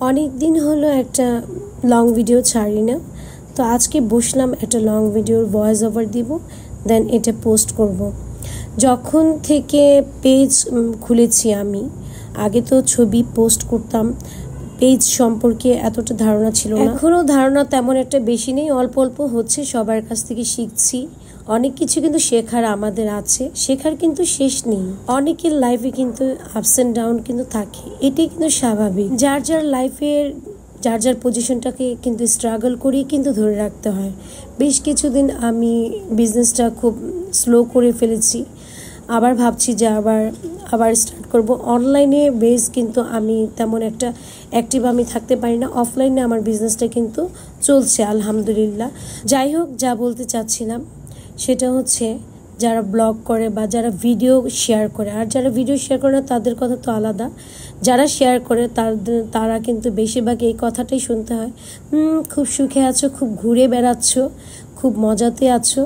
অনেক দিন হলো একটা লং ভিডিও ছাড়ি না, তো আজকে বসলাম একটা লং ভিডিওর ভয়েস ওভার দিব, দেন এটা পোস্ট করব। যখন থেকে পেজ খুলেছি আমি, আগে তো ছবি পোস্ট করতাম, পেজ সম্পর্কে এতটা ধারণা ছিল না, এখনও ধারণা তেমন একটা বেশি নেই, অল্প অল্প হচ্ছে, সবার কাছ থেকে শিখছি। অনেক কিছু কিন্তু শেখার আমাদের আছে, শেখার কিন্তু শেষ নেই। অনেকের লাইফে কিন্তু আপস অ্যান্ড ডাউন কিন্তু থাকে, এটাই কিন্তু স্বাভাবিক। যার যার লাইফের যার যার পজিশনটাকে কিন্তু স্ট্রাগল করেই কিন্তু ধরে রাখতে হয়। বেশ কিছুদিন আমি বিজনেসটা খুব স্লো করে ফেলেছি, আবার ভাবছি যে আবার স্টার্ট করব। অনলাইনে বেস কিন্তু আমি তেমন একটা অ্যাক্টিভ আমি থাকতে পারি না, অফলাইনে আমার বিজনেসটা কিন্তু চলছে আলহামদুলিল্লাহ। যাই হোক, যা বলতে চাচ্ছিলাম সেটা হচ্ছে, যারা ব্লগ করে বা যারা ভিডিও শেয়ার করে, আর যারা ভিডিও শেয়ার করে না তাদের কথা তো আলাদা, যারা শেয়ার করে তারা কিন্তু বেশিরভাগ এই কথাটাই শুনতে হয়, খুব সুখে আছো, খুব ঘুরে বেড়াচ্ছ, খুব মজাতে আছো।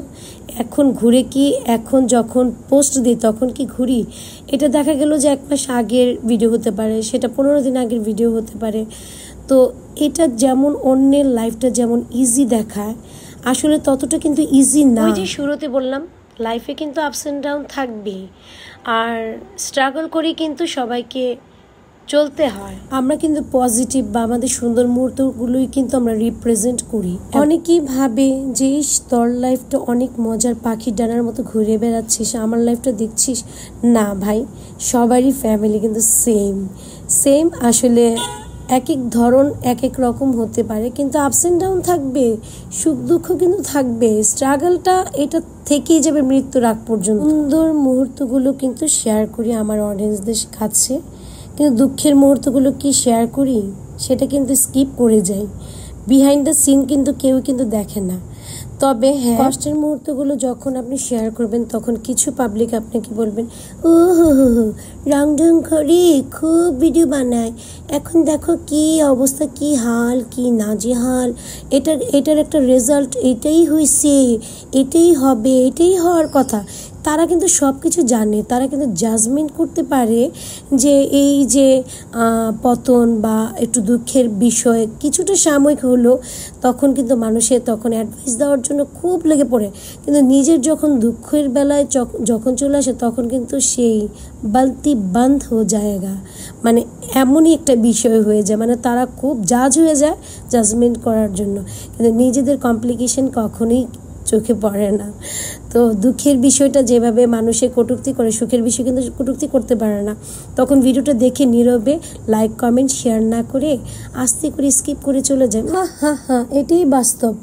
এখন ঘুরে কি, এখন যখন পোস্ট দিই তখন কি ঘুরি? এটা দেখা গেল যে 1 মাস আগের ভিডিও হতে পারে, সেটা 15 দিন আগের ভিডিও হতে পারে। তো এটা যেমন অন্যের লাইফটা যেমন ইজি দেখায়, আসলে ততটা কিন্তু ইজি না। ওই যে শুরুতে বললাম, লাইফে কিন্তু আপস অ্যান্ড ডাউন থাকবেই, আর স্ট্রাগল করেই কিন্তু সবাইকে চলতে হয়। আমরা কিন্তু পজিটিভ বা আমাদের সুন্দর মুহূর্তগুলোই কিন্তু আমরা রিপ্রেজেন্ট করি। অনেকেই ভাবে যে তোর লাইফটা অনেক মজার, পাখির ডানার মতো ঘুরে বেড়াচ্ছিস, আমার লাইফটা দেখছিস না। ভাই, সবারই ফ্যামিলি কিন্তু সেম আসলে এক এক ধরন এক এক রকম হতে পারে, কিন্তু আপস অ্যান্ড ডাউন থাকবে, সুখ দুঃখ কিন্তু থাকবে, স্ট্রাগলটা এটা থেকেই যাবে মৃত্যুর আগ পর্যন্ত। সুন্দর মুহূর্তগুলো কিন্তু শেয়ার করি আমার অডিয়েন্সদের কাছে, কিন্তু দুঃখের মুহূর্তগুলো কি শেয়ার করি সেটা কিন্তু স্কিপ করে যাই। বিহাইন্ড দ্য সিন কিন্তু কেউ কিন্তু দেখে না। তবে হ্যাঁ, কষ্টের মুহূর্তগুলো যখন আপনি শেয়ার করবেন তখন কিছু পাবলিক আপনাকে বলবেন, ও হো হো হো রং ঢং করে খুব ভিডিও বানায়, এখন দেখো কি অবস্থা, কি হাল, কি নাজেহাল, এটার একটা রেজাল্ট এটাই হয়েছে, এটাই হবে, এটাই হওয়ার কথা। তারা কিন্তু সব কিছু জানে, তারা কিন্তু জাজমেন্ট করতে পারে যে এই যে পতন বা একটু দুঃখের বিষয় কিছুটা সাময়িক হলো, তখন কিন্তু মানুষের তখন অ্যাডভাইস দেওয়ার জন্য খুব লেগে পড়ে, কিন্তু নিজের যখন দুঃখের বেলায় যখন চলে আসে তখন কিন্তু সেই বালতি বন্ধ হয়ে যায়গা, মানে এমনই একটা বিষয় হয়ে যায়, মানে তারা খুব জাজ হয়ে যায় জাজমেন্ট করার জন্য, কিন্তু নিজেদের কমপ্লিকেশন কখনোই চোখে পড়ে না। তো দুঃখের বিষয়টা যেভাবে মানুষের কটূক্তি করে, সুখের বিষয় কিন্তু কটূক্তি করতে পারে না। তখন ভিডিওটা দেখে নীরবে লাইক কমেন্ট শেয়ার না করে আস্তে করে স্কিপ করে চলে যায়। হ্যাঁ, এটাই বাস্তব।